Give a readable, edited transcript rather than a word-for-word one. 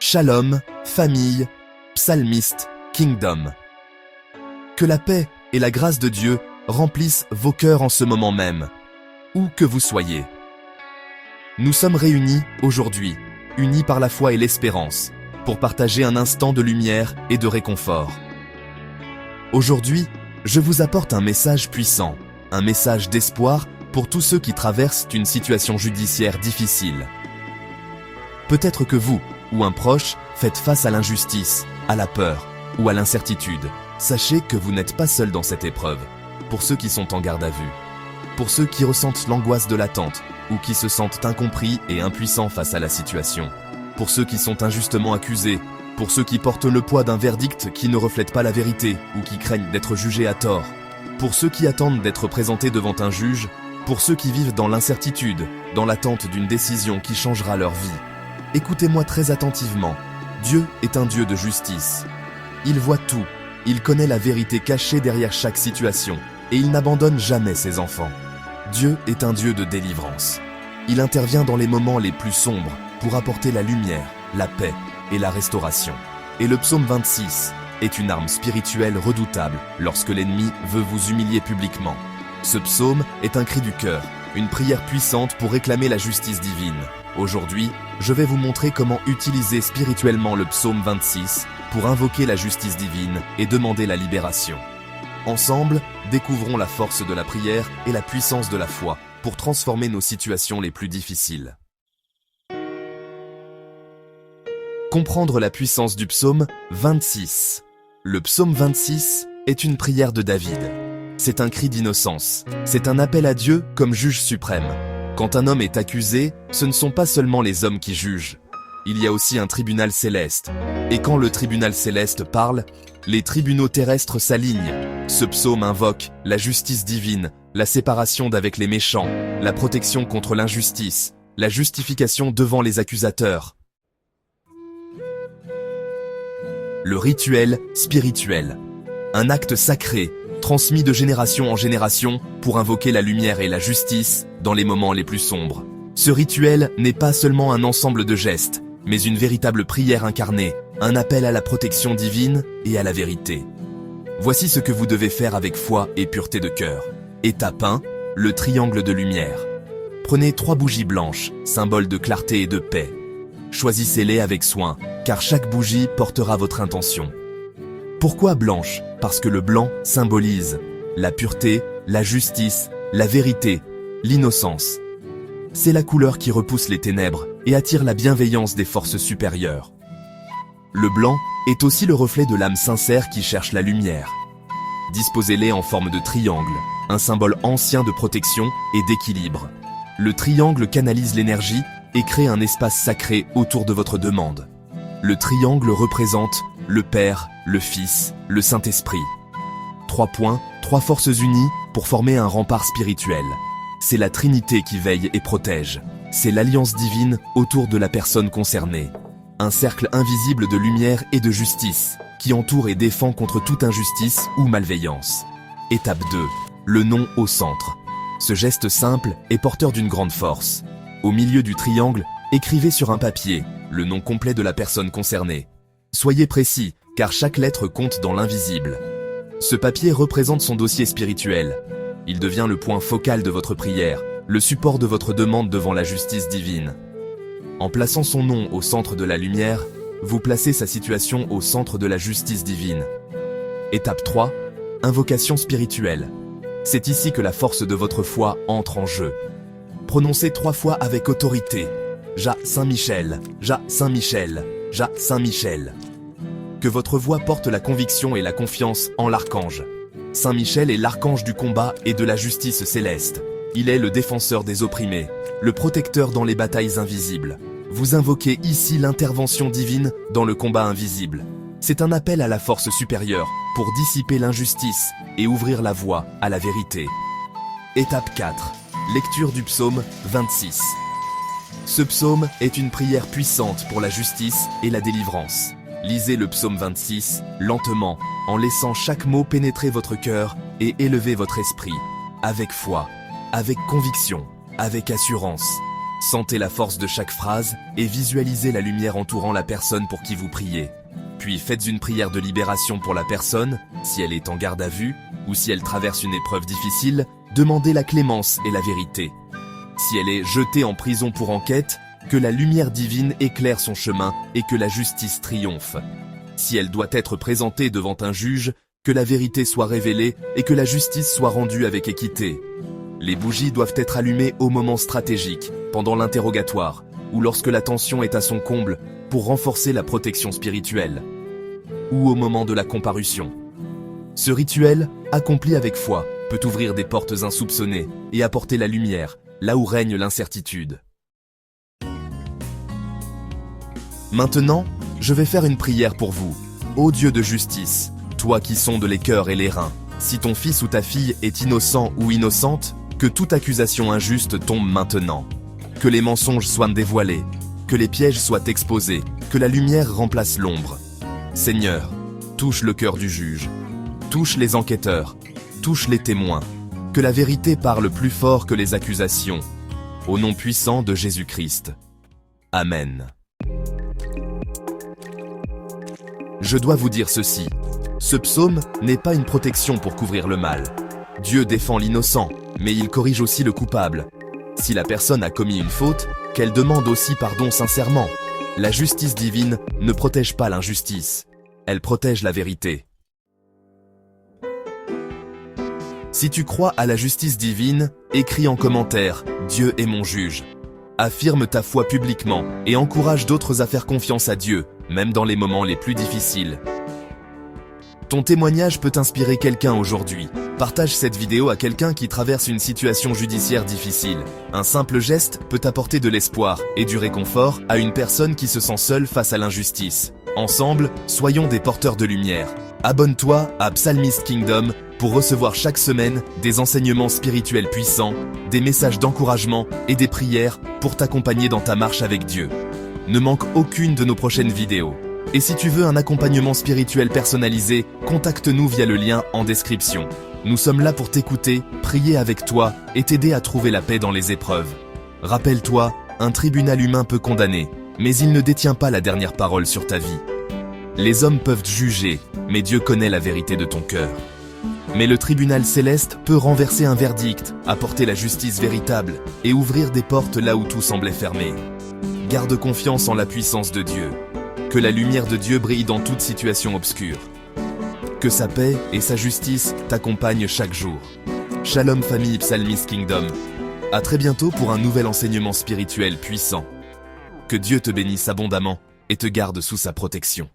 Shalom, famille, psalmiste, kingdom. Que la paix et la grâce de Dieu remplissent vos cœurs en ce moment même, où que vous soyez. Nous sommes réunis aujourd'hui, unis par la foi et l'espérance, pour partager un instant de lumière et de réconfort. Aujourd'hui, je vous apporte un message puissant, un message d'espoir pour tous ceux qui traversent une situation judiciaire difficile. Peut-être que vous, ou un proche, faites face à l'injustice, à la peur ou à l'incertitude. Sachez que vous n'êtes pas seul dans cette épreuve. Pour ceux qui sont en garde à vue, pour ceux qui ressentent l'angoisse de l'attente ou qui se sentent incompris et impuissants face à la situation, pour ceux qui sont injustement accusés, pour ceux qui portent le poids d'un verdict qui ne reflète pas la vérité ou qui craignent d'être jugés à tort, pour ceux qui attendent d'être présentés devant un juge, pour ceux qui vivent dans l'incertitude, dans l'attente d'une décision qui changera leur vie. Écoutez-moi très attentivement. Dieu est un Dieu de justice. Il voit tout. Il connaît la vérité cachée derrière chaque situation et il n'abandonne jamais ses enfants. Dieu est un Dieu de délivrance. Il intervient dans les moments les plus sombres pour apporter la lumière, la paix et la restauration. Et le psaume 26 est une arme spirituelle redoutable lorsque l'ennemi veut vous humilier publiquement. Ce psaume est un cri du cœur, une prière puissante pour réclamer la justice divine. Aujourd'hui, je vais vous montrer comment utiliser spirituellement le psaume 26 pour invoquer la justice divine et demander la libération. Ensemble, découvrons la force de la prière et la puissance de la foi pour transformer nos situations les plus difficiles. Comprendre la puissance du psaume 26. Le psaume 26 est une prière de David. C'est un cri d'innocence. C'est un appel à Dieu comme juge suprême. Quand un homme est accusé, ce ne sont pas seulement les hommes qui jugent. Il y a aussi un tribunal céleste. Et quand le tribunal céleste parle, les tribunaux terrestres s'alignent. Ce psaume invoque la justice divine, la séparation d'avec les méchants, la protection contre l'injustice, la justification devant les accusateurs. Le rituel spirituel. Un acte sacré, transmis de génération en génération pour invoquer la lumière et la justice dans les moments les plus sombres. Ce rituel n'est pas seulement un ensemble de gestes, mais une véritable prière incarnée, un appel à la protection divine et à la vérité. Voici ce que vous devez faire avec foi et pureté de cœur. Étape 1, le triangle de lumière. Prenez 3 bougies blanches, symbole de clarté et de paix. Choisissez-les avec soin, car chaque bougie portera votre intention. Pourquoi blanche ? Parce que le blanc symbolise la pureté, la justice, la vérité, l'innocence. C'est la couleur qui repousse les ténèbres et attire la bienveillance des forces supérieures. Le blanc est aussi le reflet de l'âme sincère qui cherche la lumière. Disposez-les en forme de triangle, un symbole ancien de protection et d'équilibre. Le triangle canalise l'énergie et crée un espace sacré autour de votre demande. Le triangle représente le Père, le Fils, le Saint-Esprit. 3 points, 3 forces unies pour former un rempart spirituel. C'est la Trinité qui veille et protège. C'est l'alliance divine autour de la personne concernée. Un cercle invisible de lumière et de justice qui entoure et défend contre toute injustice ou malveillance. Étape 2. Le nom au centre. Ce geste simple est porteur d'une grande force. Au milieu du triangle, écrivez sur un papier le nom complet de la personne concernée. Soyez précis, car chaque lettre compte dans l'invisible. Ce papier représente son dossier spirituel. Il devient le point focal de votre prière, le support de votre demande devant la justice divine. En plaçant son nom au centre de la lumière, vous placez sa situation au centre de la justice divine. Étape 3. Invocation spirituelle. C'est ici que la force de votre foi entre en jeu. Prononcez 3 fois avec autorité. Ja Saint-Michel, Ja Saint-Michel, Ja Saint-Michel. Que votre voix porte la conviction et la confiance en l'archange. Saint Michel est l'archange du combat et de la justice céleste. Il est le défenseur des opprimés, le protecteur dans les batailles invisibles. Vous invoquez ici l'intervention divine dans le combat invisible. C'est un appel à la force supérieure pour dissiper l'injustice et ouvrir la voie à la vérité. Étape 4. Lecture du psaume 26. Ce psaume est une prière puissante pour la justice et la délivrance. Lisez le psaume 26 lentement, en laissant chaque mot pénétrer votre cœur et élever votre esprit, avec foi, avec conviction, avec assurance. Sentez la force de chaque phrase et visualisez la lumière entourant la personne pour qui vous priez. Puis faites une prière de libération pour la personne, si elle est en garde à vue, ou si elle traverse une épreuve difficile, demandez la clémence et la vérité. Si elle est jetée en prison pour enquête, que la lumière divine éclaire son chemin et que la justice triomphe. Si elle doit être présentée devant un juge, que la vérité soit révélée et que la justice soit rendue avec équité. Les bougies doivent être allumées au moment stratégique, pendant l'interrogatoire, ou lorsque la tension est à son comble, pour renforcer la protection spirituelle, ou au moment de la comparution. Ce rituel, accompli avec foi, peut ouvrir des portes insoupçonnées et apporter la lumière, là où règne l'incertitude. Maintenant, je vais faire une prière pour vous. Ô Dieu de justice, toi qui sondes les cœurs et les reins, si ton fils ou ta fille est innocent ou innocente, que toute accusation injuste tombe maintenant. Que les mensonges soient dévoilés, que les pièges soient exposés, que la lumière remplace l'ombre. Seigneur, touche le cœur du juge, touche les enquêteurs, touche les témoins, que la vérité parle plus fort que les accusations. Au nom puissant de Jésus-Christ. Amen. Je dois vous dire ceci. Ce psaume n'est pas une protection pour couvrir le mal. Dieu défend l'innocent, mais il corrige aussi le coupable. Si la personne a commis une faute, qu'elle demande aussi pardon sincèrement. La justice divine ne protège pas l'injustice. Elle protège la vérité. Si tu crois à la justice divine, écris en commentaire « Dieu est mon juge ». Affirme ta foi publiquement et encourage d'autres à faire confiance à Dieu, même dans les moments les plus difficiles. Ton témoignage peut inspirer quelqu'un aujourd'hui. Partage cette vidéo à quelqu'un qui traverse une situation judiciaire difficile. Un simple geste peut apporter de l'espoir et du réconfort à une personne qui se sent seule face à l'injustice. Ensemble, soyons des porteurs de lumière. Abonne-toi à Psalmist Kingdom pour recevoir chaque semaine des enseignements spirituels puissants, des messages d'encouragement et des prières pour t'accompagner dans ta marche avec Dieu. Ne manque aucune de nos prochaines vidéos. Et si tu veux un accompagnement spirituel personnalisé, contacte-nous via le lien en description. Nous sommes là pour t'écouter, prier avec toi et t'aider à trouver la paix dans les épreuves. Rappelle-toi, un tribunal humain peut condamner, mais il ne détient pas la dernière parole sur ta vie. Les hommes peuvent juger, mais Dieu connaît la vérité de ton cœur. Mais le tribunal céleste peut renverser un verdict, apporter la justice véritable et ouvrir des portes là où tout semblait fermé. Garde confiance en la puissance de Dieu. Que la lumière de Dieu brille dans toute situation obscure. Que sa paix et sa justice t'accompagnent chaque jour. Shalom famille Psalmist Kingdom. À très bientôt pour un nouvel enseignement spirituel puissant. Que Dieu te bénisse abondamment et te garde sous sa protection.